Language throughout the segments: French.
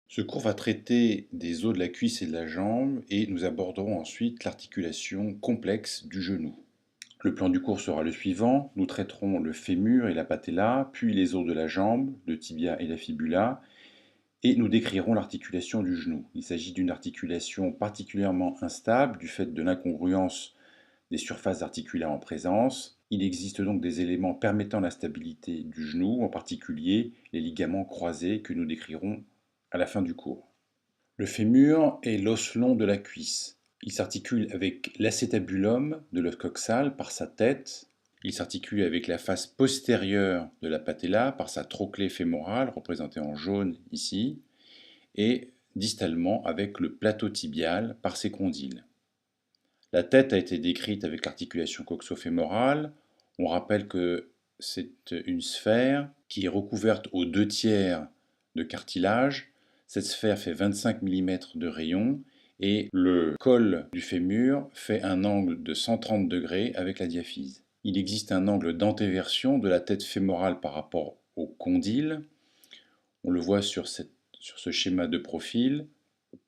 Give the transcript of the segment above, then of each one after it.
Ce cours va traiter des os de la cuisse et de la jambe et nous aborderons ensuite l'articulation complexe du genou. Le plan du cours sera le suivant. Nous traiterons le fémur et la patella, puis les os de la jambe, le tibia et la fibula, et nous décrirons l'articulation du genou. Il s'agit d'une articulation particulièrement instable du fait de l'incongruence des surfaces articulaires en présence. Il existe donc des éléments permettant la stabilité du genou, en particulier les ligaments croisés que nous décrirons à la fin du cours. Le fémur est l'os long de la cuisse. Il s'articule avec l'acétabulum de l'os coxal par sa tête. Il s'articule avec la face postérieure de la patella par sa trochlée fémorale, représentée en jaune ici, et distalement avec le plateau tibial par ses condyles. La tête a été décrite avec l'articulation coxo-fémorale. On rappelle que c'est une sphère qui est recouverte aux 2/3 de cartilage. Cette sphère fait 25 mm de rayon et le col du fémur fait un angle de 130 degrés avec la diaphyse. Il existe un angle d'antéversion de la tête fémorale par rapport au condyle. On le voit sur ce schéma de profil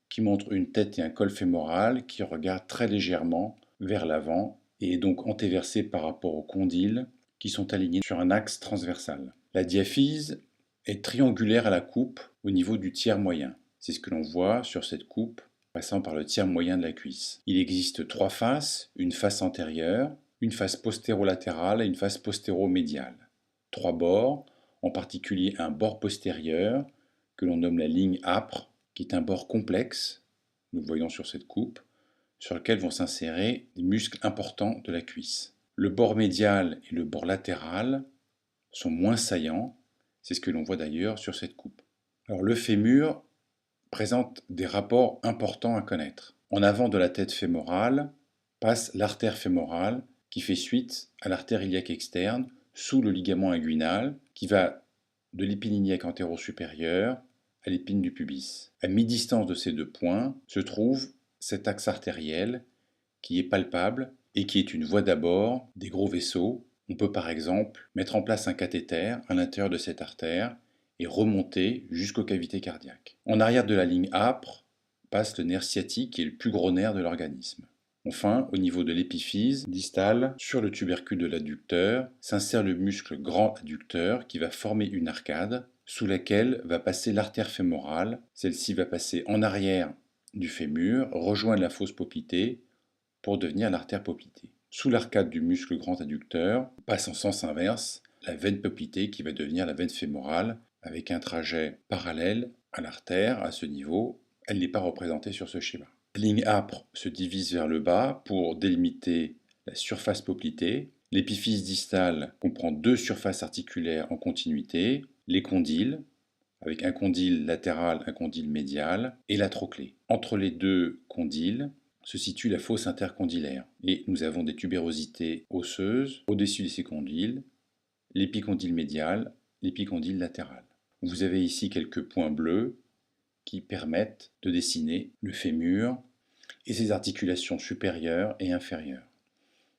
qui montre une tête et un col fémoral qui regardent très légèrement vers l'avant et est donc antéversé par rapport aux condyles qui sont alignés sur un axe transversal. La diaphyse est triangulaire à la coupe au niveau du tiers moyen. C'est ce que l'on voit sur cette coupe passant par le tiers moyen de la cuisse. Il existe 3 faces, une face antérieure, une face postérolatérale et une face postéromédiale. 3 bords, en particulier un bord postérieur que l'on nomme la ligne âpre, qui est un bord complexe, nous le voyons sur cette coupe, sur lequel vont s'insérer des muscles importants de la cuisse. Le bord médial et le bord latéral sont moins saillants, c'est ce que l'on voit d'ailleurs sur cette coupe. Alors le fémur présente des rapports importants à connaître. En avant de la tête fémorale passe l'artère fémorale qui fait suite à l'artère iliaque externe sous le ligament inguinal qui va de l'épine iliaque antéro-supérieure à l'épine du pubis. À mi-distance de ces deux points se trouve cet axe artériel qui est palpable et qui est une voie d'abord des gros vaisseaux. On peut par exemple mettre en place un cathéter à l'intérieur de cette artère et remonter jusqu'aux cavités cardiaques. En arrière de la ligne âpre passe le nerf sciatique qui est le plus gros nerf de l'organisme. Enfin, au niveau de l'épiphyse distale, sur le tubercule de l'adducteur, s'insère le muscle grand adducteur qui va former une arcade sous laquelle va passer l'artère fémorale. Celle-ci va passer en arrière du fémur, rejoindre la fosse poplitée pour devenir l'artère poplitée. Sous l'arcade du muscle grand adducteur passe en sens inverse la veine poplitée qui va devenir la veine fémorale avec un trajet parallèle à l'artère à ce niveau. Elle n'est pas représentée sur ce schéma. La ligne âpre se divise vers le bas pour délimiter la surface poplitée. L'épiphyse distale comprend 2 surfaces articulaires en continuité, les condyles, avec un condyle latéral, un condyle médial, et la trochlée. Entre les deux condyles se situe la fosse intercondylaire, et nous avons des tubérosités osseuses au-dessus de ces condyles, l'épicondyle médial, l'épicondyle latéral. Vous avez ici quelques points bleus qui permettent de dessiner le fémur et ses articulations supérieures et inférieures.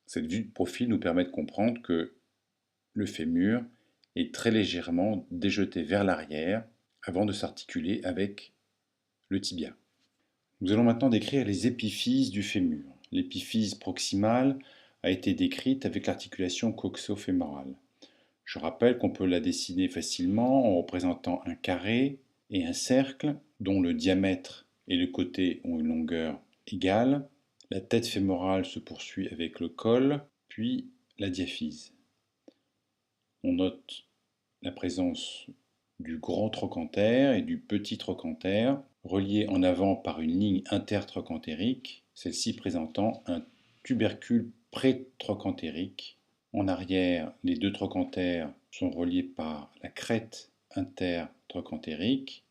Cette vue de profil nous permet de comprendre que le fémur est très légèrement déjeté vers l'arrière avant de s'articuler avec le tibia. Nous allons maintenant décrire les épiphyses du fémur. L'épiphyse proximale a été décrite avec l'articulation coxo-fémorale. Je rappelle qu'on peut la dessiner facilement en représentant un carré et un cercle dont le diamètre et le côté ont une longueur égale. La tête fémorale se poursuit avec le col, puis la diaphyse. On note la présence du grand trochanter et du petit trochanter, reliés en avant par une ligne intertrochantérique, celle-ci présentant un tubercule pré-trochantérique. En arrière, les deux trochantères sont reliés par la crête intertrochantérique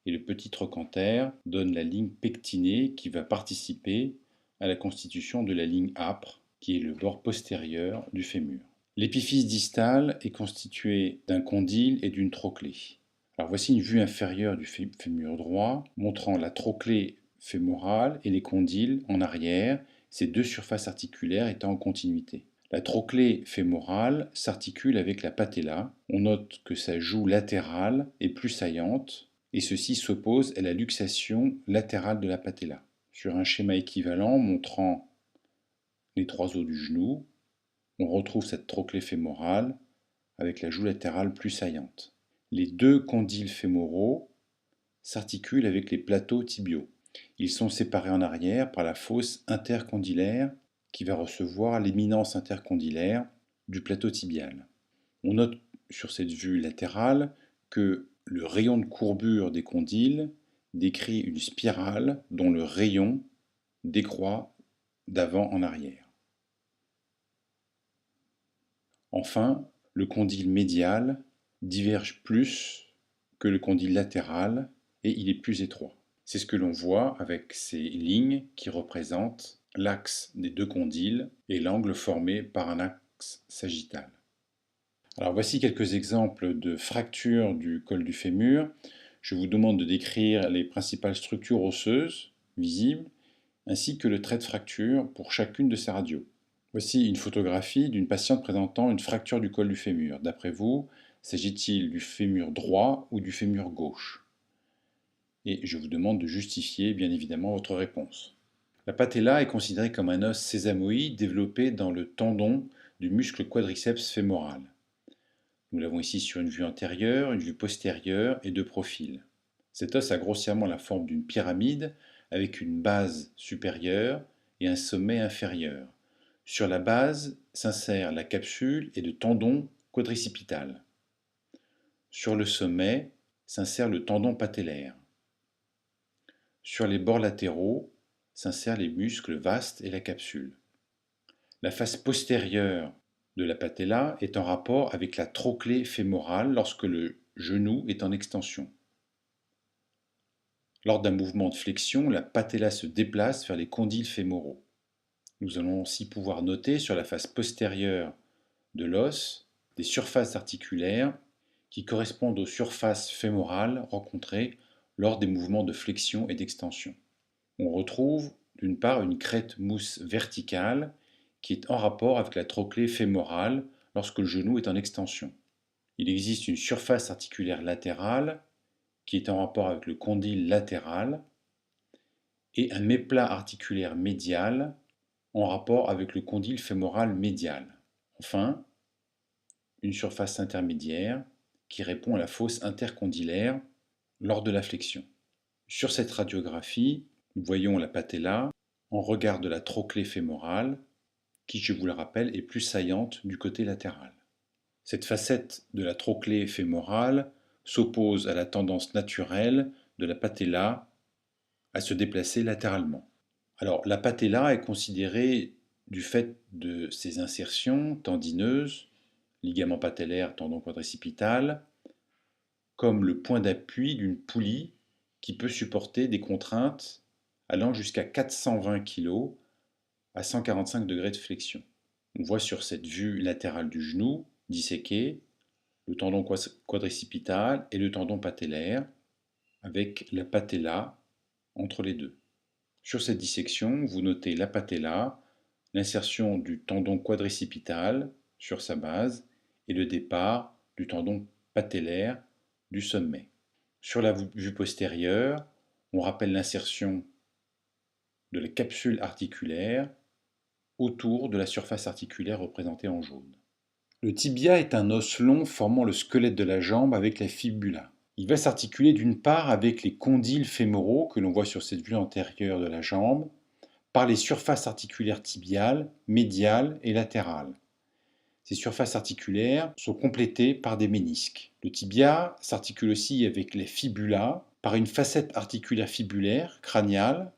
et le petit trochanter donne la ligne pectinée qui va participer à la constitution de la ligne âpre qui est le bord postérieur du fémur. L'épiphyse distale est constituée d'un condyle et d'une trochlée. Alors voici une vue inférieure du fémur droit montrant la trochlée fémorale et les condyles en arrière, ces deux surfaces articulaires étant en continuité. La trochlée fémorale s'articule avec la patella. On note que sa joue latérale est plus saillante et ceci s'oppose à la luxation latérale de la patella. Sur un schéma équivalent montrant les 3 os du genou, on retrouve cette trochlée fémorale avec la joue latérale plus saillante. Les 2 condyles fémoraux s'articulent avec les plateaux tibiaux. Ils sont séparés en arrière par la fosse intercondylaire qui va recevoir l'éminence intercondylaire du plateau tibial. On note sur cette vue latérale que le rayon de courbure des condyles décrit une spirale dont le rayon décroît d'avant en arrière. Enfin, le condyle médial diverge plus que le condyle latéral et il est plus étroit. C'est ce que l'on voit avec ces lignes qui représentent l'axe des 2 condyles et l'angle formé par un axe sagittal. Alors voici quelques exemples de fractures du col du fémur. Je vous demande de décrire les principales structures osseuses visibles ainsi que le trait de fracture pour chacune de ces radios. Voici une photographie d'une patiente présentant une fracture du col du fémur. D'après vous, s'agit-il du fémur droit ou du fémur gauche? Et je vous demande de justifier bien évidemment votre réponse. La patella est considérée comme un os sésamoïde développé dans le tendon du muscle quadriceps fémoral. Nous l'avons ici sur une vue antérieure, une vue postérieure et de profil. Cet os a grossièrement la forme d'une pyramide avec une base supérieure et un sommet inférieur. Sur la base s'insère la capsule et le tendon quadricipital. Sur le sommet s'insère le tendon patellaire. Sur les bords latéraux s'insèrent les muscles vastes et la capsule. La face postérieure de la patella est en rapport avec la trochlée fémorale lorsque le genou est en extension. Lors d'un mouvement de flexion, la patella se déplace vers les condyles fémoraux. Nous allons aussi pouvoir noter sur la face postérieure de l'os des surfaces articulaires qui correspondent aux surfaces fémorales rencontrées lors des mouvements de flexion et d'extension. On retrouve d'une part une crête mousse verticale qui est en rapport avec la trochlée fémorale lorsque le genou est en extension. Il existe une surface articulaire latérale qui est en rapport avec le condyle latéral et un méplat articulaire médial en rapport avec le condyle fémoral médial. Enfin, une surface intermédiaire qui répond à la fosse intercondylaire lors de la flexion. Sur cette radiographie, nous voyons la patella en regard de la trochlée fémorale qui, je vous le rappelle, est plus saillante du côté latéral. Cette facette de la trochlée fémorale s'oppose à la tendance naturelle de la patella à se déplacer latéralement. Alors, la patella est considérée, du fait de ses insertions tendineuses, ligament patellaire, tendon quadricipital, comme le point d'appui d'une poulie qui peut supporter des contraintes allant jusqu'à 420 kg à 145 degrés de flexion. On voit sur cette vue latérale du genou, disséqué, le tendon quadricipital et le tendon patellaire, avec la patella entre les deux. Sur cette dissection, vous notez la patella, l'insertion du tendon quadricipital sur sa base et le départ du tendon patellaire du sommet. Sur la vue postérieure, on rappelle l'insertion de la capsule articulaire autour de la surface articulaire représentée en jaune. Le tibia est un os long formant le squelette de la jambe avec la fibula. Il va s'articuler d'une part avec les condyles fémoraux que l'on voit sur cette vue antérieure de la jambe, par les surfaces articulaires tibiales, médiales et latérales. Ces surfaces articulaires sont complétées par des ménisques. Le tibia s'articule aussi avec les fibulas par une facette articulaire fibulaire, crâniale,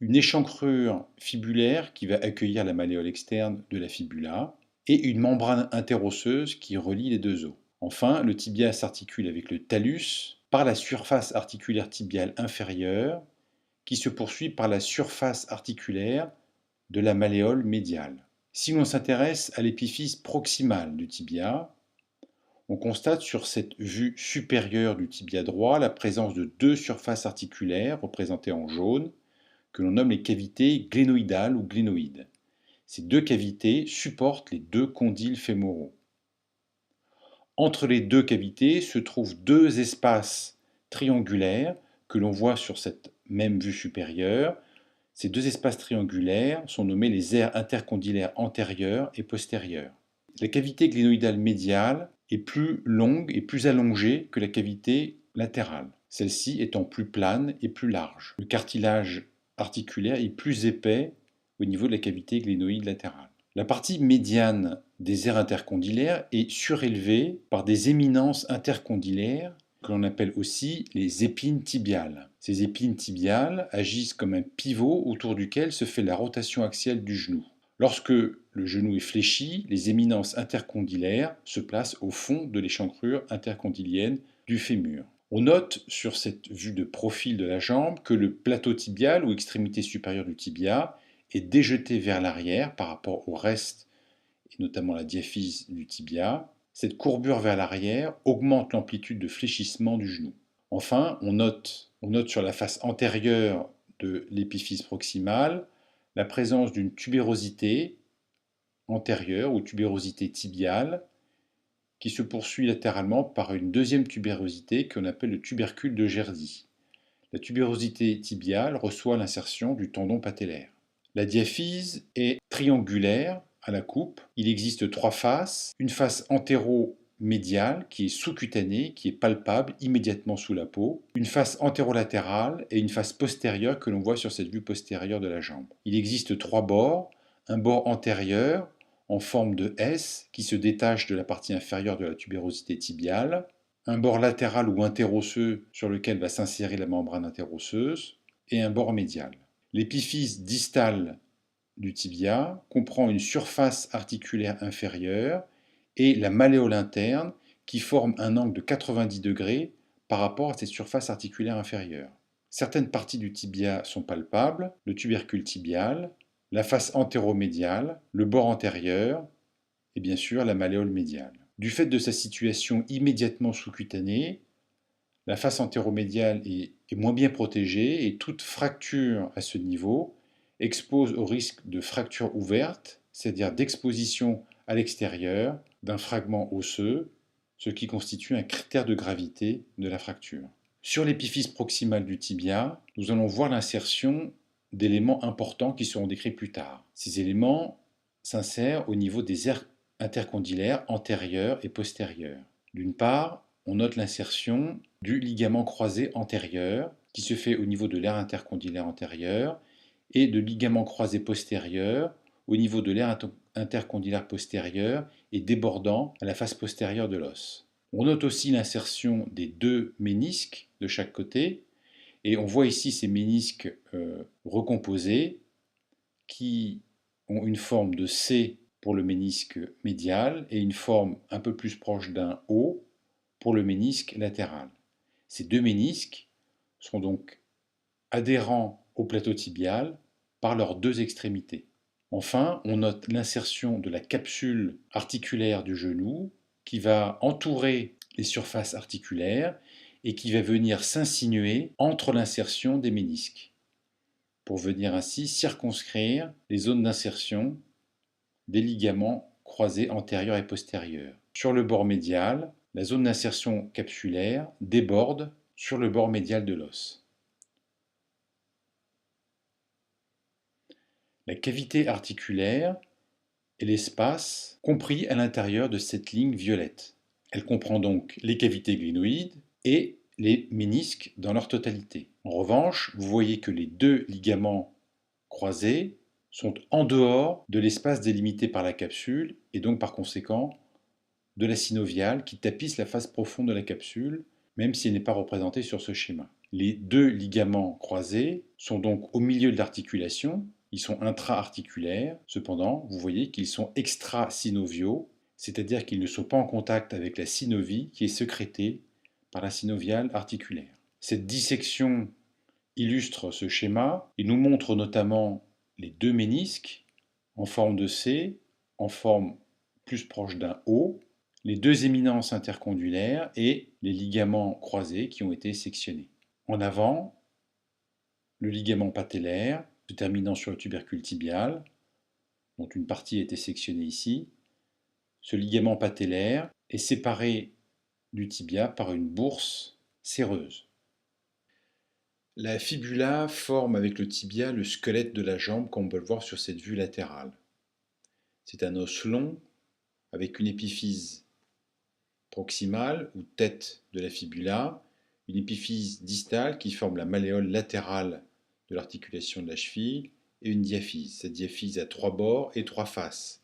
une échancrure fibulaire qui va accueillir la malléole externe de la fibula, et une membrane interosseuse qui relie les 2 os. Enfin, le tibia s'articule avec le talus par la surface articulaire tibiale inférieure qui se poursuit par la surface articulaire de la malléole médiale. Si l'on s'intéresse à l'épiphyse proximale du tibia, on constate sur cette vue supérieure du tibia droit la présence de 2 surfaces articulaires représentées en jaune que l'on nomme les cavités glénoïdales ou glénoïdes. Ces 2 cavités supportent les 2 condyles fémoraux. Entre les 2 cavités se trouvent 2 espaces triangulaires que l'on voit sur cette même vue supérieure. Ces deux espaces triangulaires sont nommés les aires intercondylaires antérieures et postérieures. La cavité glénoïdale médiale est plus longue et plus allongée que la cavité latérale, celle-ci étant plus plane et plus large. Le cartilage articulaire est plus épais au niveau de la cavité glénoïde latérale. La partie médiane des aires intercondylaires est surélevée par des éminences intercondylaires que l'on appelle aussi les épines tibiales. Ces épines tibiales agissent comme un pivot autour duquel se fait la rotation axiale du genou. Lorsque le genou est fléchi, les éminences intercondylaires se placent au fond de l'échancrure intercondylienne du fémur. On note sur cette vue de profil de la jambe que le plateau tibial ou extrémité supérieure du tibia est déjeté vers l'arrière par rapport au reste, et notamment la diaphyse du tibia. Cette courbure vers l'arrière augmente l'amplitude de fléchissement du genou. Enfin, on note sur la face antérieure de l'épiphyse proximale la présence d'une tubérosité antérieure ou tubérosité tibiale qui se poursuit latéralement par une deuxième tubérosité qu'on appelle le tubercule de Gerdy. La tubérosité tibiale reçoit l'insertion du tendon patellaire. La diaphyse est triangulaire à la coupe. Il existe trois faces. Une face antéro-médiale qui est sous-cutanée, qui est palpable immédiatement sous la peau. Une face antérolatérale et une face postérieure que l'on voit sur cette vue postérieure de la jambe. Il existe trois bords. Un bord antérieur en forme de S qui se détache de la partie inférieure de la tubérosité tibiale, un bord latéral ou interosseux sur lequel va s'insérer la membrane interosseuse, et un bord médial. L'épiphyse distale du tibia comprend une surface articulaire inférieure et la malléole interne qui forme un angle de 90 degrés par rapport à cette surface articulaire inférieure. Certaines parties du tibia sont palpables, le tubercule tibial, la face antéromédiale, le bord antérieur et bien sûr la malléole médiale. Du fait de sa situation immédiatement sous-cutanée, la face antéromédiale est moins bien protégée et toute fracture à ce niveau expose au risque de fracture ouverte, c'est-à-dire d'exposition à l'extérieur d'un fragment osseux, ce qui constitue un critère de gravité de la fracture. Sur l'épiphyse proximale du tibia, nous allons voir l'insertion d'éléments importants qui seront décrits plus tard. Ces éléments s'insèrent au niveau des aires intercondylaires antérieures et postérieures. D'une part, on note l'insertion du ligament croisé antérieur qui se fait au niveau de l'aire intercondylaire antérieure et de ligament croisé postérieur au niveau de l'aire intercondylaire postérieure et débordant à la face postérieure de l'os. On note aussi l'insertion des deux ménisques de chaque côté et on voit ici ces ménisques recomposés qui ont une forme de C pour le ménisque médial et une forme un peu plus proche d'un O pour le ménisque latéral. Ces deux ménisques sont donc adhérents au plateau tibial par leurs deux extrémités. Enfin, on note l'insertion de la capsule articulaire du genou qui va entourer les surfaces articulaires et qui va venir s'insinuer entre l'insertion des ménisques, pour venir ainsi circonscrire les zones d'insertion des ligaments croisés antérieurs et postérieurs. Sur le bord médial, la zone d'insertion capsulaire déborde sur le bord médial de l'os. La cavité articulaire est l'espace compris à l'intérieur de cette ligne violette. Elle comprend donc les cavités glénoïdes et les ménisques dans leur totalité. En revanche, vous voyez que les deux ligaments croisés sont en dehors de l'espace délimité par la capsule et donc par conséquent de la synoviale qui tapisse la face profonde de la capsule, même si elle n'est pas représentée sur ce schéma. Les deux ligaments croisés sont donc au milieu de l'articulation. Ils sont intra-articulaires, cependant, vous voyez qu'ils sont extra-synoviaux, c'est-à-dire qu'ils ne sont pas en contact avec la synovie qui est sécrétée par la synoviale articulaire. Cette dissection illustre ce schéma et nous montre notamment les deux ménisques en forme de C, en forme plus proche d'un O, les deux éminences intercondylaires et les ligaments croisés qui ont été sectionnés. En avant, le ligament patellaire se terminant sur le tubercule tibial, dont une partie a été sectionnée ici. Ce ligament patellaire est séparé du tibia par une bourse séreuse. La fibula forme avec le tibia le squelette de la jambe comme on peut le voir sur cette vue latérale. C'est un os long avec une épiphyse proximale ou tête de la fibula, une épiphyse distale qui forme la malléole latérale de l'articulation de la cheville et une diaphyse. Cette diaphyse a 3 bords et 3 faces.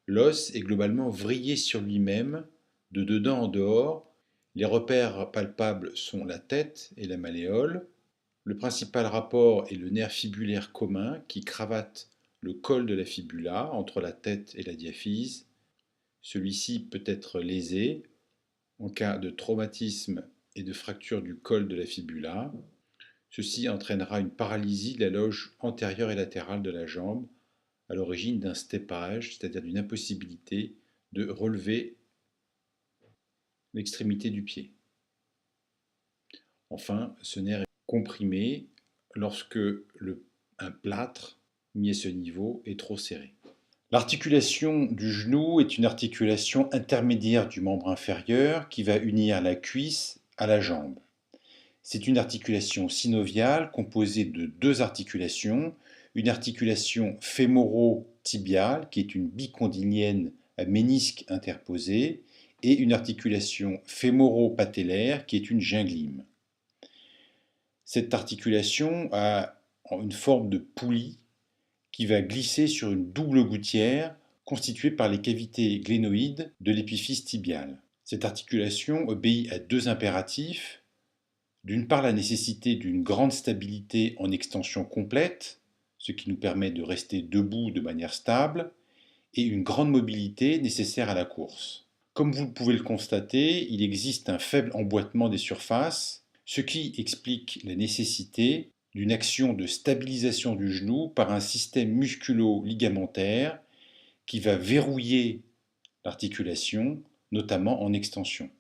L'os est globalement vrillé sur lui-même, de dedans en dehors. Les repères palpables sont la tête et la malléole. Le principal rapport est le nerf fibulaire commun qui cravate le col de la fibula entre la tête et la diaphyse. Celui-ci peut être lésé en cas de traumatisme et de fracture du col de la fibula. Ceci entraînera une paralysie de la loge antérieure et latérale de la jambe, à l'origine d'un steppage, c'est-à-dire d'une impossibilité de relever l'extrémité du pied. Enfin, ce nerf est comprimé lorsque un plâtre mis à ce niveau est trop serré. L'articulation du genou est une articulation intermédiaire du membre inférieur qui va unir la cuisse à la jambe. C'est une articulation synoviale composée de 2 articulations, une articulation fémoro-tibiale qui est une bicondylienne à ménisque interposé et une articulation fémoro-patellaire qui est une ginglyme. Cette articulation a une forme de poulie qui va glisser sur une double gouttière constituée par les cavités glénoïdes de l'épiphyse tibiale. Cette articulation obéit à 2 impératifs. D'une part, la nécessité d'une grande stabilité en extension complète, ce qui nous permet de rester debout de manière stable, et une grande mobilité nécessaire à la course. Comme vous pouvez le constater, il existe un faible emboîtement des surfaces, ce qui explique la nécessité d'une action de stabilisation du genou par un système musculo-ligamentaire qui va verrouiller l'articulation, notamment en extension.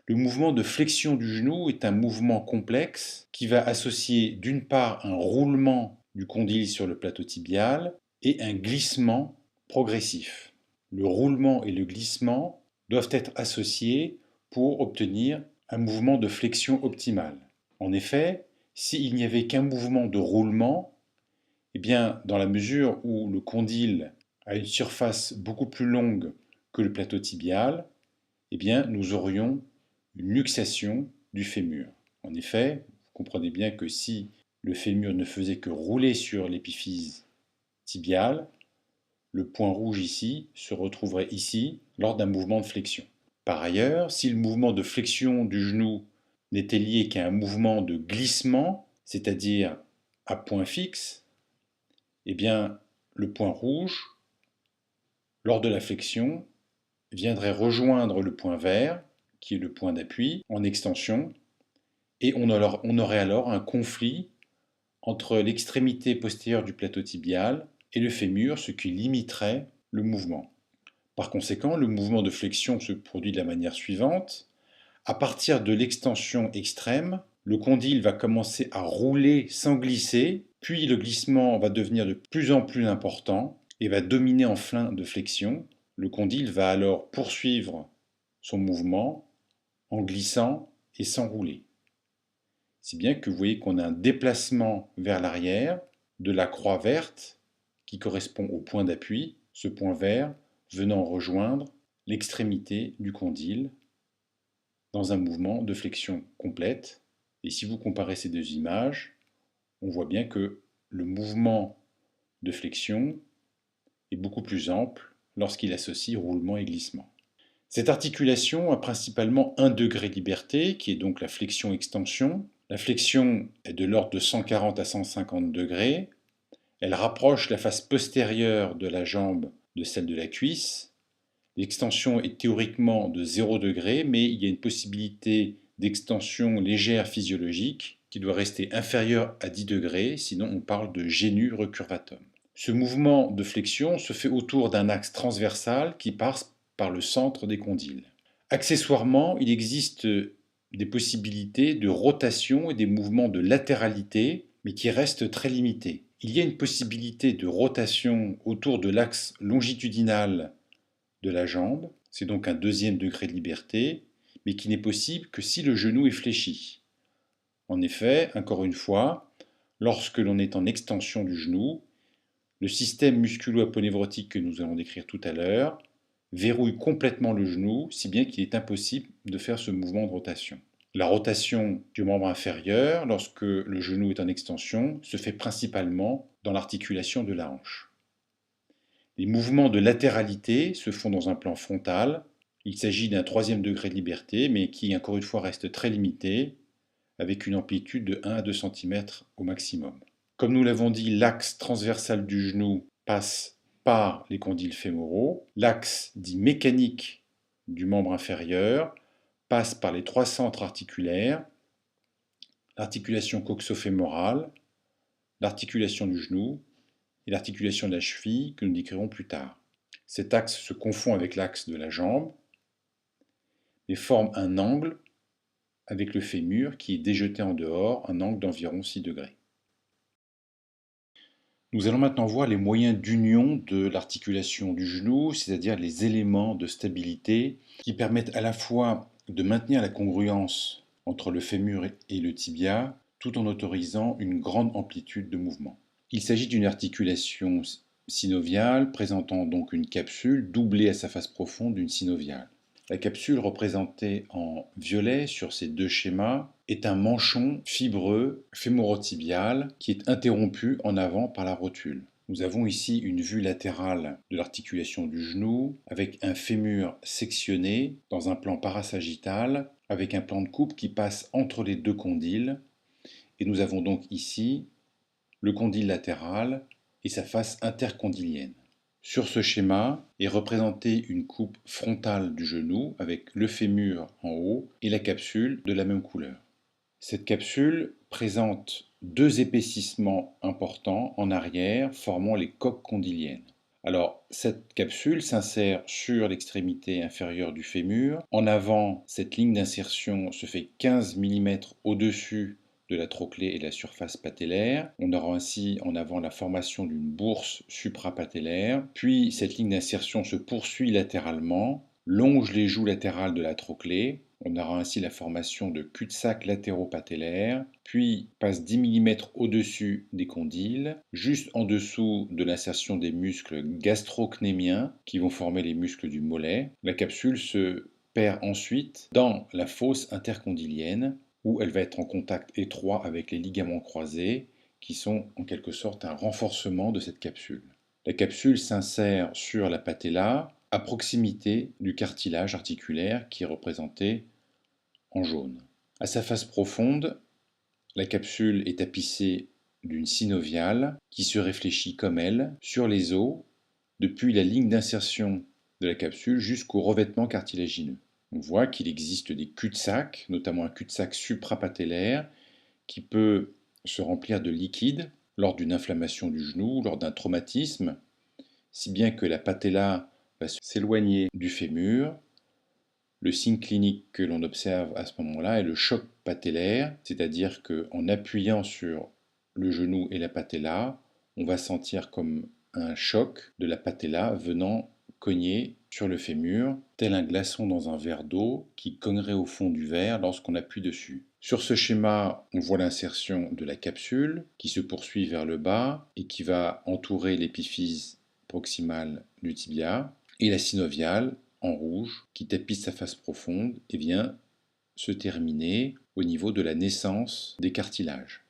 Le mouvement de flexion du genou est un mouvement complexe qui va associer d'une part un roulement du condyle sur le plateau tibial et un glissement progressif. Le roulement et le glissement doivent être associés pour obtenir un mouvement de flexion optimal. En effet, s'il n'y avait qu'un mouvement de roulement, eh bien, dans la mesure où le condyle a une surface beaucoup plus longue que le plateau tibial, eh bien, nous aurions une luxation du fémur. En effet, vous comprenez bien que si le fémur ne faisait que rouler sur l'épiphyse tibiale, le point rouge ici se retrouverait ici lors d'un mouvement de flexion. Par ailleurs, si le mouvement de flexion du genou n'était lié qu'à un mouvement de glissement, c'est-à-dire à point fixe, eh bien, le point rouge, lors de la flexion, viendrait rejoindre le point vert, qui est le point d'appui, en extension, et on aurait alors un conflit entre l'extrémité postérieure du plateau tibial et le fémur, ce qui limiterait le mouvement. Par conséquent, le mouvement de flexion se produit de la manière suivante. À partir de l'extension extrême, le condyle va commencer à rouler sans glisser, puis le glissement va devenir de plus en plus important et va dominer en fin de flexion. Le condyle va alors poursuivre son mouvement en glissant et sans rouler. Si bien que vous voyez qu'on a un déplacement vers l'arrière de la croix verte qui correspond au point d'appui, ce point vert venant rejoindre l'extrémité du condyle dans un mouvement de flexion complète. Et si vous comparez ces 2 images, on voit bien que le mouvement de flexion est beaucoup plus ample lorsqu'il associe roulement et glissement. Cette articulation a principalement un degré de liberté, qui est donc la flexion-extension. La flexion est de l'ordre de 140 à 150 degrés. Elle rapproche la face postérieure de la jambe de celle de la cuisse. L'extension est théoriquement de 0 degré, mais il y a une possibilité d'extension légère physiologique qui doit rester inférieure à 10 degrés, sinon on parle de genu recurvatum. Ce mouvement de flexion se fait autour d'un axe transversal qui passe par le centre des condyles. Accessoirement, il existe des possibilités de rotation et des mouvements de latéralité, mais qui restent très limités. Il y a une possibilité de rotation autour de l'axe longitudinal de la jambe, c'est donc un 2e degré de liberté, mais qui n'est possible que si le genou est fléchi. En effet, encore une fois, lorsque l'on est en extension du genou, le système musculo-aponeurotique que nous allons décrire tout à l'heure verrouille complètement le genou, si bien qu'il est impossible de faire ce mouvement de rotation. La rotation du membre inférieur, lorsque le genou est en extension, se fait principalement dans l'articulation de la hanche. Les mouvements de latéralité se font dans un plan frontal. Il s'agit d'un troisième degré de liberté, mais qui, encore une fois, reste très limité, avec une amplitude de 1 à 2 cm au maximum. Comme nous l'avons dit, l'axe transversal du genou passe par les condyles fémoraux. L'axe dit mécanique du membre inférieur passe par les trois centres articulaires, l'articulation coxo-fémorale, l'articulation du genou et l'articulation de la cheville que nous décrirons plus tard. Cet axe se confond avec l'axe de la jambe et forme un angle avec le fémur qui est déjeté en dehors, un angle d'environ 6 degrés. Nous allons maintenant voir les moyens d'union de l'articulation du genou, c'est-à-dire les éléments de stabilité qui permettent à la fois de maintenir la congruence entre le fémur et le tibia, tout en autorisant une grande amplitude de mouvement. Il s'agit d'une articulation synoviale présentant donc une capsule doublée à sa face profonde d'une synoviale. La capsule représentée en violet sur ces deux schémas est un manchon fibreux fémorotibial qui est interrompu en avant par la rotule. Nous avons ici une vue latérale de l'articulation du genou avec un fémur sectionné dans un plan parasagittal avec un plan de coupe qui passe entre les deux condyles. Et nous avons donc ici le condyle latéral et sa face intercondylienne. Sur ce schéma est représentée une coupe frontale du genou avec le fémur en haut et la capsule de la même couleur. Cette capsule présente deux épaississements importants en arrière formant les coques condyliennes. Alors, cette capsule s'insère sur l'extrémité inférieure du fémur. En avant, cette ligne d'insertion se fait 15 mm au-dessus de la trochlée et de la surface patellaire. On aura ainsi en avant la formation d'une bourse suprapatellaire. Puis cette ligne d'insertion se poursuit latéralement, longe les joues latérales de la trochlée. On aura ainsi la formation de cul-de-sac latéraux-patellaires, puis passe 10 mm au-dessus des condyles, juste en dessous de l'insertion des muscles gastrocnémiens qui vont former les muscles du mollet. La capsule se perd ensuite dans la fosse intercondylienne, où elle va être en contact étroit avec les ligaments croisés, qui sont en quelque sorte un renforcement de cette capsule. La capsule s'insère sur la patella, à proximité du cartilage articulaire qui est représenté en jaune. À sa face profonde, la capsule est tapissée d'une synoviale qui se réfléchit comme elle sur les os depuis la ligne d'insertion de la capsule jusqu'au revêtement cartilagineux. On voit qu'il existe des cul-de-sac, notamment un cul-de-sac suprapatellaire, qui peut se remplir de liquide lors d'une inflammation du genou, lors d'un traumatisme, si bien que la patella va s'éloigner du fémur. Le signe clinique que l'on observe à ce moment-là est le choc patellaire, c'est-à-dire qu'en appuyant sur le genou et la patella, on va sentir comme un choc de la patella venant cogner sur le fémur, tel un glaçon dans un verre d'eau qui cognerait au fond du verre lorsqu'on appuie dessus. Sur ce schéma, on voit l'insertion de la capsule qui se poursuit vers le bas et qui va entourer l'épiphyse proximale du tibia, et la synoviale en rouge qui tapisse sa face profonde et vient se terminer au niveau de la naissance des cartilages.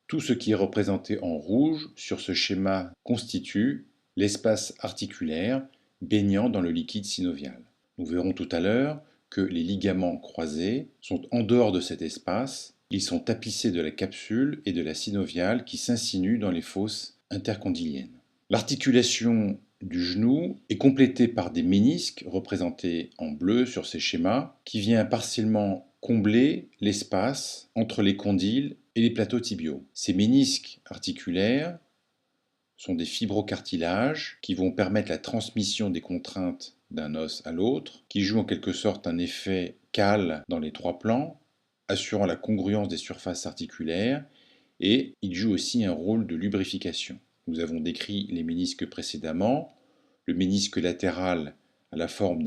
Tout ce qui est représenté en rouge sur ce schéma constitue l'espace articulaire baignant dans le liquide synovial. Nous verrons tout à l'heure que les ligaments croisés sont en dehors de cet espace, ils sont tapissés de la capsule et de la synoviale qui s'insinuent dans les fosses intercondyliennes. L'articulation du genou est complétée par des ménisques représentés en bleu sur ces schémas qui vient partiellement combler l'espace entre les condyles et les plateaux tibiaux. Ces ménisques articulaires sont des fibrocartilages qui vont permettre la transmission des contraintes d'un os à l'autre, qui jouent en quelque sorte un effet cale dans les trois plans, assurant la congruence des surfaces articulaires, et ils jouent aussi un rôle de lubrification. Nous avons décrit les ménisques précédemment. Le ménisque latéral a la forme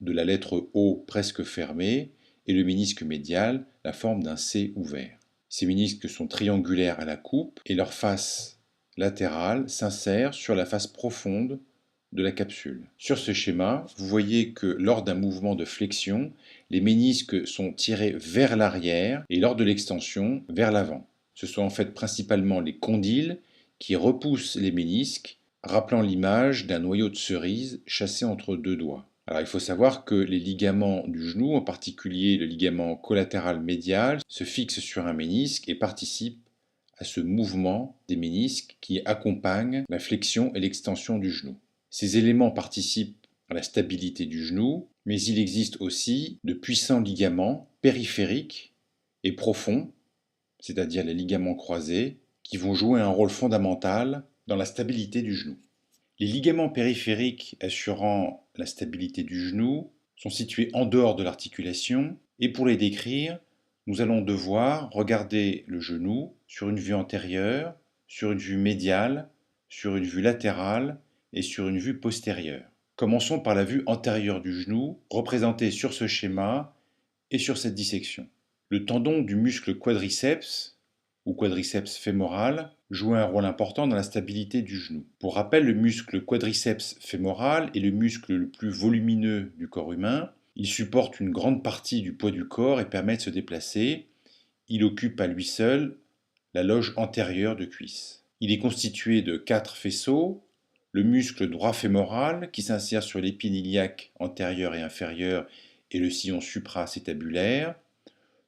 de la lettre O presque fermée, et le ménisque médial la forme d'un C ouvert. Ces ménisques sont triangulaires à la coupe et leur face latérale s'insère sur la face profonde de la capsule. Sur ce schéma, vous voyez que lors d'un mouvement de flexion, les ménisques sont tirés vers l'arrière et lors de l'extension, vers l'avant. Ce sont en fait principalement les condyles qui repoussent les ménisques, rappelant l'image d'un noyau de cerise chassé entre deux doigts. Alors il faut savoir que les ligaments du genou, en particulier le ligament collatéral médial, se fixent sur un ménisque et participent à ce mouvement des ménisques qui accompagne la flexion et l'extension du genou. Ces éléments participent à la stabilité du genou, mais il existe aussi de puissants ligaments périphériques et profonds, c'est-à-dire les ligaments croisés, qui vont jouer un rôle fondamental dans la stabilité du genou. Les ligaments périphériques assurant la stabilité du genou sont situés en dehors de l'articulation et pour les décrire, nous allons devoir regarder le genou sur une vue antérieure, sur une vue médiale, sur une vue latérale et sur une vue postérieure. Commençons par la vue antérieure du genou, représentée sur ce schéma et sur cette dissection. Le tendon du muscle quadriceps ou quadriceps fémoral joue un rôle important dans la stabilité du genou. Pour rappel, le muscle quadriceps fémoral est le muscle le plus volumineux du corps humain. Il supporte une grande partie du poids du corps et permet de se déplacer. Il occupe à lui seul la loge antérieure de cuisse. Il est constitué de 4 faisceaux. Le muscle droit fémoral qui s'insère sur l'épine iliaque antérieure et inférieure et le sillon supracétabulaire,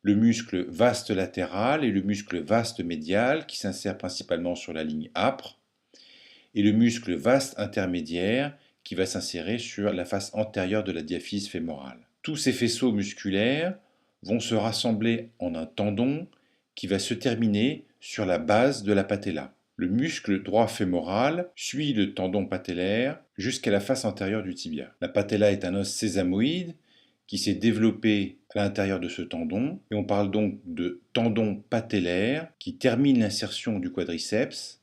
le muscle vaste latéral et le muscle vaste médial qui s'insère principalement sur la ligne âpre, et le muscle vaste intermédiaire qui va s'insérer sur la face antérieure de la diaphyse fémorale. Tous ces faisceaux musculaires vont se rassembler en un tendon qui va se terminer sur la base de la patella. Le muscle droit fémoral suit le tendon patellaire jusqu'à la face antérieure du tibia. La patella est un os sésamoïde qui s'est développé à l'intérieur de ce tendon, et on parle donc de tendon patellaire qui termine l'insertion du quadriceps.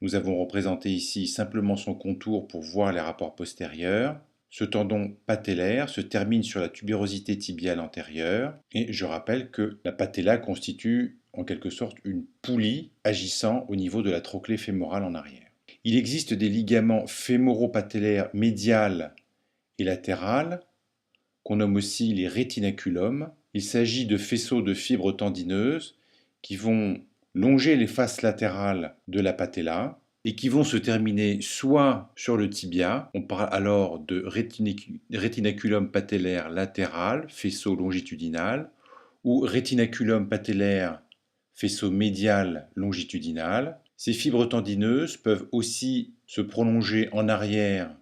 Nous avons représenté ici simplement son contour pour voir les rapports postérieurs. Ce tendon patellaire se termine sur la tubérosité tibiale antérieure, et je rappelle que la patella constitue en quelque sorte une poulie agissant au niveau de la trochlée fémorale en arrière. Il existe des ligaments fémoro-patellaires médial et latéral, qu'on nomme aussi les rétinaculums. Il s'agit de faisceaux de fibres tendineuses qui vont longer les faces latérales de la patella et qui vont se terminer soit sur le tibia, on parle alors de rétinaculum patellaire latéral, faisceau longitudinal, ou rétinaculum patellaire, faisceau médial longitudinal. Ces fibres tendineuses peuvent aussi se prolonger en arrière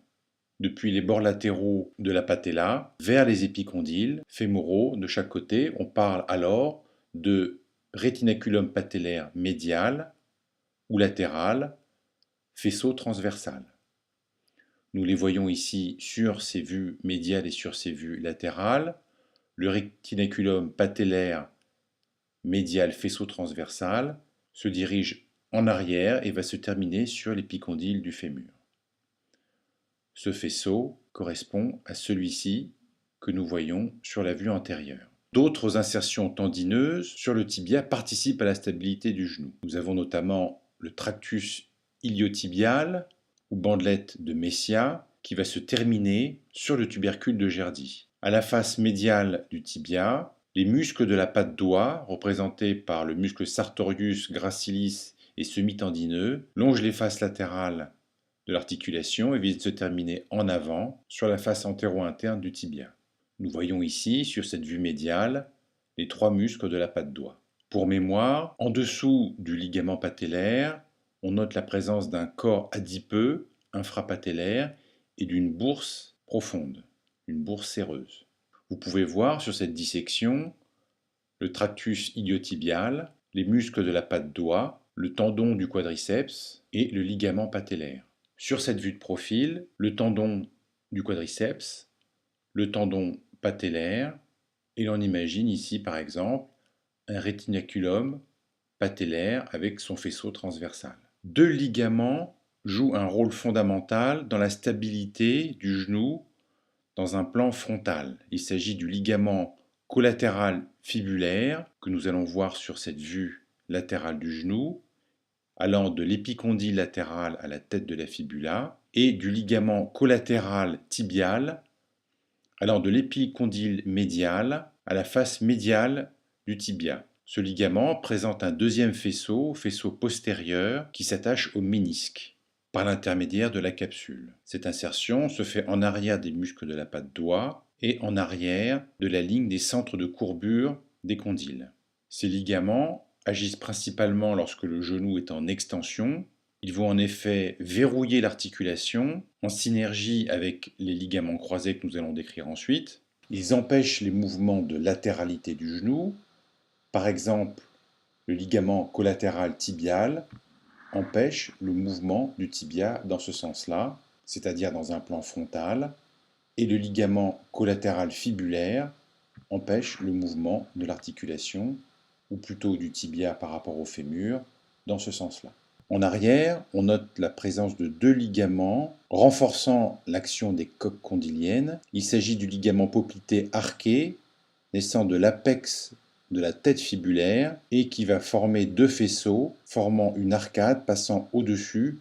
depuis les bords latéraux de la patella vers les épicondyles fémoraux de chaque côté. On parle alors de rétinaculum patellaire médial ou latéral, faisceau transversal. Nous les voyons ici sur ces vues médiales et sur ces vues latérales. Le rétinaculum patellaire médial faisceau transversal se dirige en arrière et va se terminer sur l'épicondyle du fémur. Ce faisceau correspond à celui-ci que nous voyons sur la vue antérieure. D'autres insertions tendineuses sur le tibia participent à la stabilité du genou. Nous avons notamment le tractus iliotibial ou bandelette de Messia qui va se terminer sur le tubercule de Gerdy. À la face médiale du tibia, les muscles de la patte doigt, représentés par le muscle sartorius gracilis et semi-tendineux, longent les faces latérales de l'articulation et viennent se terminer en avant sur la face antéro-interne du tibia. Nous voyons ici, sur cette vue médiale, les 3 muscles de la patte doigt. Pour mémoire, en dessous du ligament patellaire, on note la présence d'un corps adipeux, infrapatellaire, et d'une bourse profonde, une bourse séreuse. Vous pouvez voir sur cette dissection le tractus iliotibial, les muscles de la patte doigt, le tendon du quadriceps et le ligament patellaire. Sur cette vue de profil, le tendon du quadriceps, le tendon patellaire, et l'on imagine ici par exemple un rétinaculum patellaire avec son faisceau transversal. 2 ligaments jouent un rôle fondamental dans la stabilité du genou dans un plan frontal. Il s'agit du ligament collatéral fibulaire que nous allons voir sur cette vue latérale du genou, allant de l'épicondyle latéral à la tête de la fibula, et du ligament collatéral tibial, allant de l'épicondyle médial à la face médiale du tibia. Ce ligament présente un deuxième faisceau postérieur, qui s'attache au ménisque par l'intermédiaire de la capsule. Cette insertion se fait en arrière des muscles de la patte doigt et en arrière de la ligne des centres de courbure des condyles. Ces ligaments agissent principalement lorsque le genou est en extension. Ils vont en effet verrouiller l'articulation en synergie avec les ligaments croisés que nous allons décrire ensuite. Ils empêchent les mouvements de latéralité du genou. Par exemple, le ligament collatéral tibial empêche le mouvement du tibia dans ce sens-là, c'est-à-dire dans un plan frontal, et le ligament collatéral fibulaire empêche le mouvement de l'articulation, ou plutôt du tibia par rapport au fémur, dans ce sens-là. En arrière, on note la présence de deux ligaments renforçant l'action des coques condyliennes. Il s'agit du ligament poplité arqué, naissant de l'apex de la tête fibulaire et qui va former deux faisceaux, formant une arcade passant au-dessus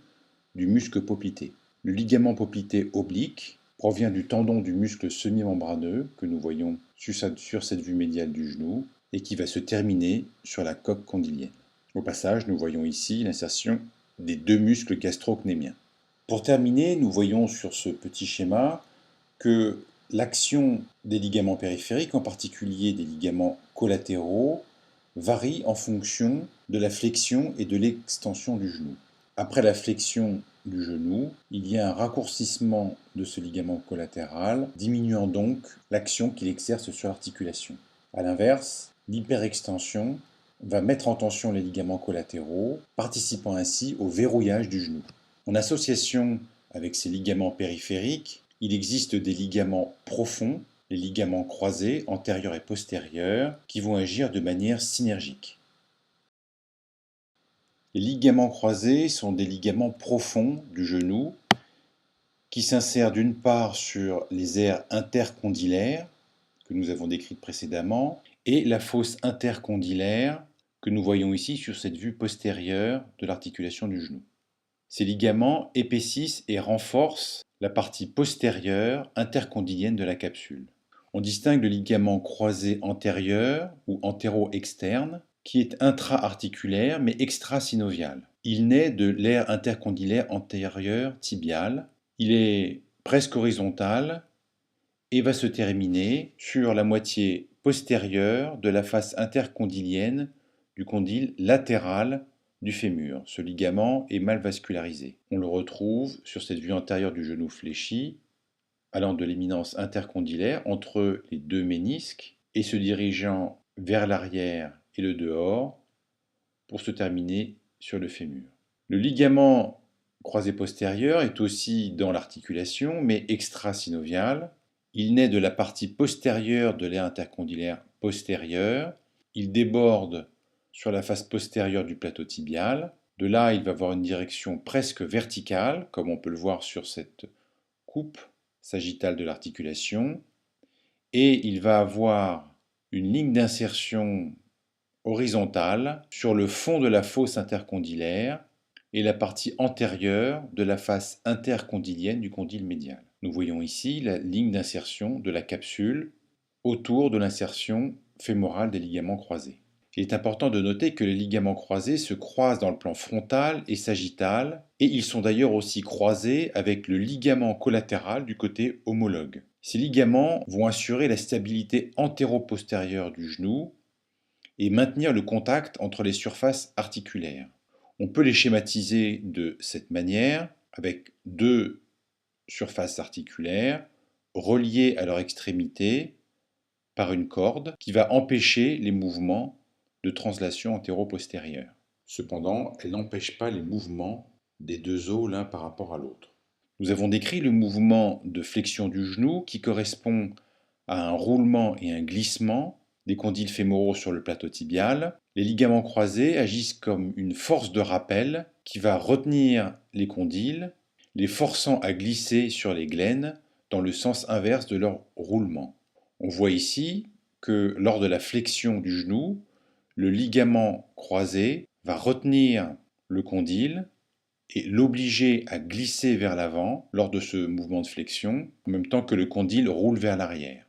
du muscle poplité. Le ligament poplité oblique provient du tendon du muscle semi-membraneux que nous voyons sur cette vue médiale du genou et qui va se terminer sur la coque condylienne. Au passage, nous voyons ici l'insertion des deux muscles gastrocnémiens. Pour terminer, nous voyons sur ce petit schéma que l'action des ligaments périphériques, en particulier des ligaments collatéraux, varie en fonction de la flexion et de l'extension du genou. Après la flexion du genou, il y a un raccourcissement de ce ligament collatéral, diminuant donc l'action qu'il exerce sur l'articulation. A l'inverse, l'hyperextension va mettre en tension les ligaments collatéraux, participant ainsi au verrouillage du genou. En association avec ces ligaments périphériques, il existe des ligaments profonds, les ligaments croisés antérieurs et postérieurs, qui vont agir de manière synergique. Les ligaments croisés sont des ligaments profonds du genou qui s'insèrent d'une part sur les aires intercondylaires que nous avons décrites précédemment et la fosse intercondylaire que nous voyons ici sur cette vue postérieure de l'articulation du genou. Ces ligaments épaississent et renforcent la partie postérieure intercondylienne de la capsule. On distingue le ligament croisé antérieur ou antéro-externe qui est intra-articulaire mais extra-synovial. Il naît de l'aire intercondylaire antérieure tibiale. Il est presque horizontal et va se terminer sur la moitié postérieure de la face intercondylienne du condyle latéral du fémur. Ce ligament est mal vascularisé. On le retrouve sur cette vue antérieure du genou fléchi, allant de l'éminence intercondylaire entre les deux ménisques et se dirigeant vers l'arrière et le dehors pour se terminer sur le fémur. Le ligament croisé postérieur est aussi dans l'articulation, mais extra-synovial. Il naît de la partie postérieure de l'aire intercondylaire postérieure. Il déborde sur la face postérieure du plateau tibial. De là, il va avoir une direction presque verticale, comme on peut le voir sur cette coupe sagittale de l'articulation. Et il va avoir une ligne d'insertion horizontale sur le fond de la fosse intercondylaire et la partie antérieure de la face intercondylienne du condyle médial. Nous voyons ici la ligne d'insertion de la capsule autour de l'insertion fémorale des ligaments croisés. Il est important de noter que les ligaments croisés se croisent dans le plan frontal et sagittal, et ils sont d'ailleurs aussi croisés avec le ligament collatéral du côté homologue. Ces ligaments vont assurer la stabilité antéro-postérieure du genou et maintenir le contact entre les surfaces articulaires. On peut les schématiser de cette manière, avec deux surfaces articulaires reliées à leur extrémité par une corde qui va empêcher les mouvements de translation antéro-postérieure. Cependant, elle n'empêche pas les mouvements des deux os l'un par rapport à l'autre. Nous avons décrit le mouvement de flexion du genou qui correspond à un roulement et un glissement des condyles fémoraux sur le plateau tibial. Les ligaments croisés agissent comme une force de rappel qui va retenir les condyles, les forçant à glisser sur les glènes dans le sens inverse de leur roulement. On voit ici que lors de la flexion du genou, le ligament croisé va retenir le condyle et l'obliger à glisser vers l'avant lors de ce mouvement de flexion, en même temps que le condyle roule vers l'arrière.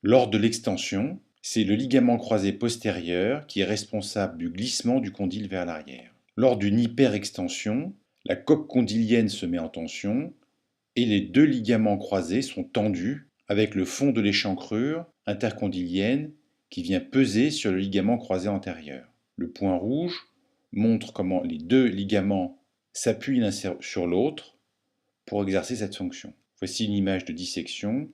Lors de l'extension, c'est le ligament croisé postérieur qui est responsable du glissement du condyle vers l'arrière. Lors d'une hyperextension, la coque condylienne se met en tension et les deux ligaments croisés sont tendus avec le fond de l'échancrure intercondylienne qui vient peser sur le ligament croisé antérieur. Le point rouge montre comment les deux ligaments s'appuient l'un sur l'autre pour exercer cette fonction. Voici une image de dissection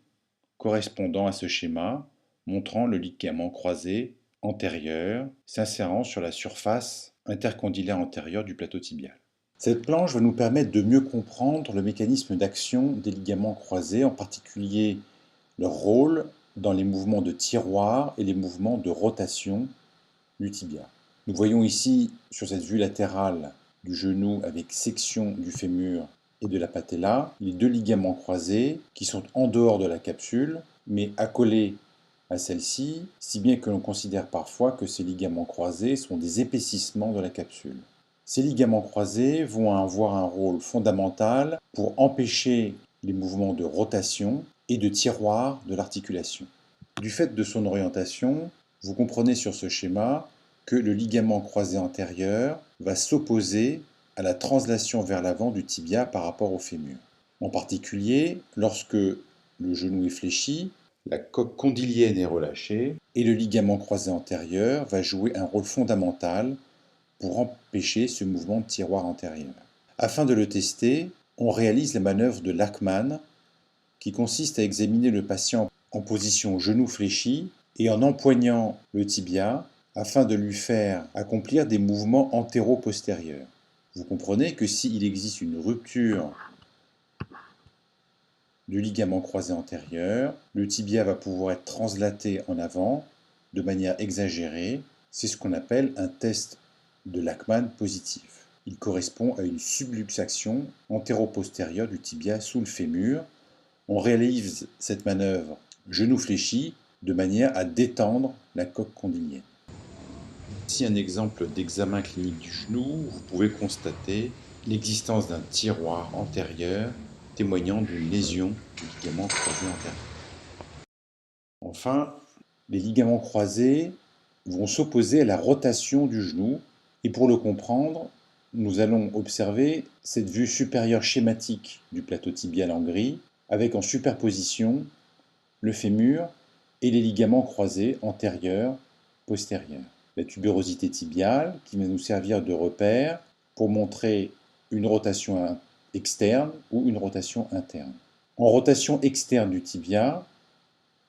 correspondant à ce schéma, montrant le ligament croisé antérieur s'insérant sur la surface intercondylaire antérieure du plateau tibial. Cette planche va nous permettre de mieux comprendre le mécanisme d'action des ligaments croisés, en particulier leur rôle dans les mouvements de tiroir et les mouvements de rotation du tibia. Nous voyons ici, sur cette vue latérale du genou avec section du fémur et de la patella, les deux ligaments croisés qui sont en dehors de la capsule, mais accolés à celle-ci, si bien que l'on considère parfois que ces ligaments croisés sont des épaississements de la capsule. Ces ligaments croisés vont avoir un rôle fondamental pour empêcher les mouvements de rotation et de tiroir de l'articulation. Du fait de son orientation, vous comprenez sur ce schéma que le ligament croisé antérieur va s'opposer à la translation vers l'avant du tibia par rapport au fémur. En particulier, lorsque le genou est fléchi, la coque condylienne est relâchée et le ligament croisé antérieur va jouer un rôle fondamental pour empêcher ce mouvement de tiroir antérieur. Afin de le tester, on réalise la manœuvre de Lachmann qui consiste à examiner le patient en position genou fléchi et en empoignant le tibia afin de lui faire accomplir des mouvements antéro-postérieurs. Vous comprenez que s'il existe une rupture du ligament croisé antérieur, le tibia va pouvoir être translaté en avant de manière exagérée. C'est ce qu'on appelle un test de Lachmann positif. Il correspond à une subluxation antéro-postérieure du tibia sous le fémur. On réalise cette manœuvre genou fléchi de manière à détendre la coque condylienne. Ici un exemple d'examen clinique du genou, vous pouvez constater l'existence d'un tiroir antérieur témoignant d'une lésion du ligament croisé antérieur. Enfin, les ligaments croisés vont s'opposer à la rotation du genou et pour le comprendre, nous allons observer cette vue supérieure schématique du plateau tibial en gris avec en superposition le fémur et les ligaments croisés antérieurs, postérieurs. La tubérosité tibiale qui va nous servir de repère pour montrer une rotation externe ou une rotation interne. En rotation externe du tibia,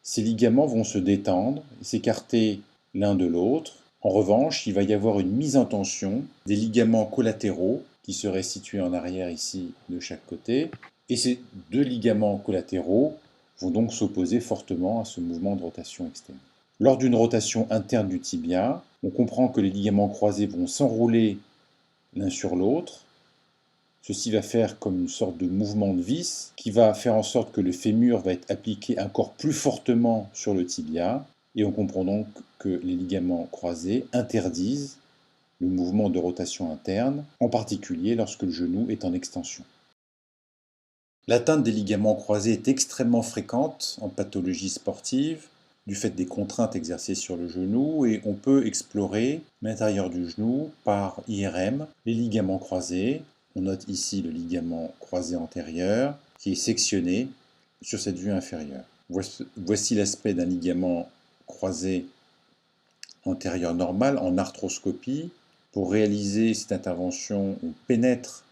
ces ligaments vont se détendre et s'écarter l'un de l'autre. En revanche, il va y avoir une mise en tension des ligaments collatéraux qui seraient situés en arrière ici de chaque côté. Et ces deux ligaments collatéraux vont donc s'opposer fortement à ce mouvement de rotation externe. Lors d'une rotation interne du tibia, on comprend que les ligaments croisés vont s'enrouler l'un sur l'autre. Ceci va faire comme une sorte de mouvement de vis qui va faire en sorte que le fémur va être appliqué encore plus fortement sur le tibia. Et on comprend donc que les ligaments croisés interdisent le mouvement de rotation interne, en particulier lorsque le genou est en extension. L'atteinte des ligaments croisés est extrêmement fréquente en pathologie sportive, du fait des contraintes exercées sur le genou, et on peut explorer l'intérieur du genou par IRM, les ligaments croisés. On note ici le ligament croisé antérieur qui est sectionné sur cette vue inférieure. Voici l'aspect d'un ligament croisé antérieur normal en arthroscopie. Pour réaliser cette intervention, on pénètre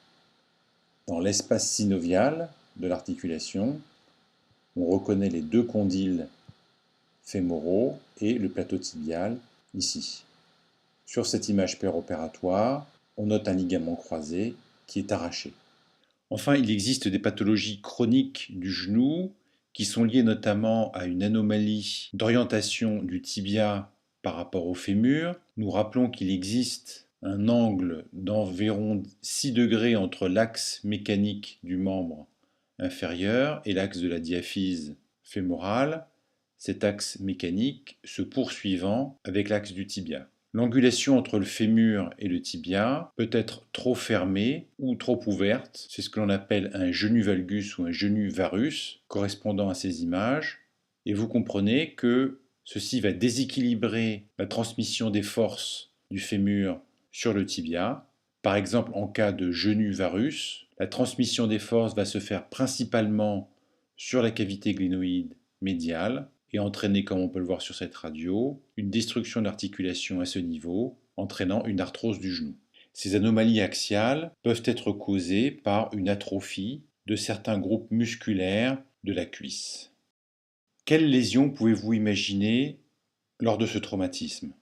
dans l'espace synovial de l'articulation. On reconnaît les deux condyles fémoraux et le plateau tibial ici. Sur cette image péropératoire, on note un ligament croisé qui est arraché. Enfin, il existe des pathologies chroniques du genou qui sont liées notamment à une anomalie d'orientation du tibia par rapport au fémur. Nous rappelons qu'il existe un angle d'environ 6 degrés entre l'axe mécanique du membre inférieur et l'axe de la diaphyse fémorale. cet axe mécanique se poursuivant avec l'axe du tibia. L'angulation entre le fémur et le tibia peut être trop fermée ou trop ouverte. C'est ce que l'on appelle un genu valgus ou un genu varus, correspondant à ces images. Et vous comprenez que ceci va déséquilibrer la transmission des forces du fémur sur le tibia. Par exemple, en cas de genu varus, la transmission des forces va se faire principalement sur la cavité glénoïde médiale et entraîner, comme on peut le voir sur cette radio, une destruction de l'articulation à ce niveau, entraînant une arthrose du genou. Ces anomalies axiales peuvent être causées par une atrophie de certains groupes musculaires de la cuisse. Quelles lésions pouvez-vous imaginer lors de ce traumatisme?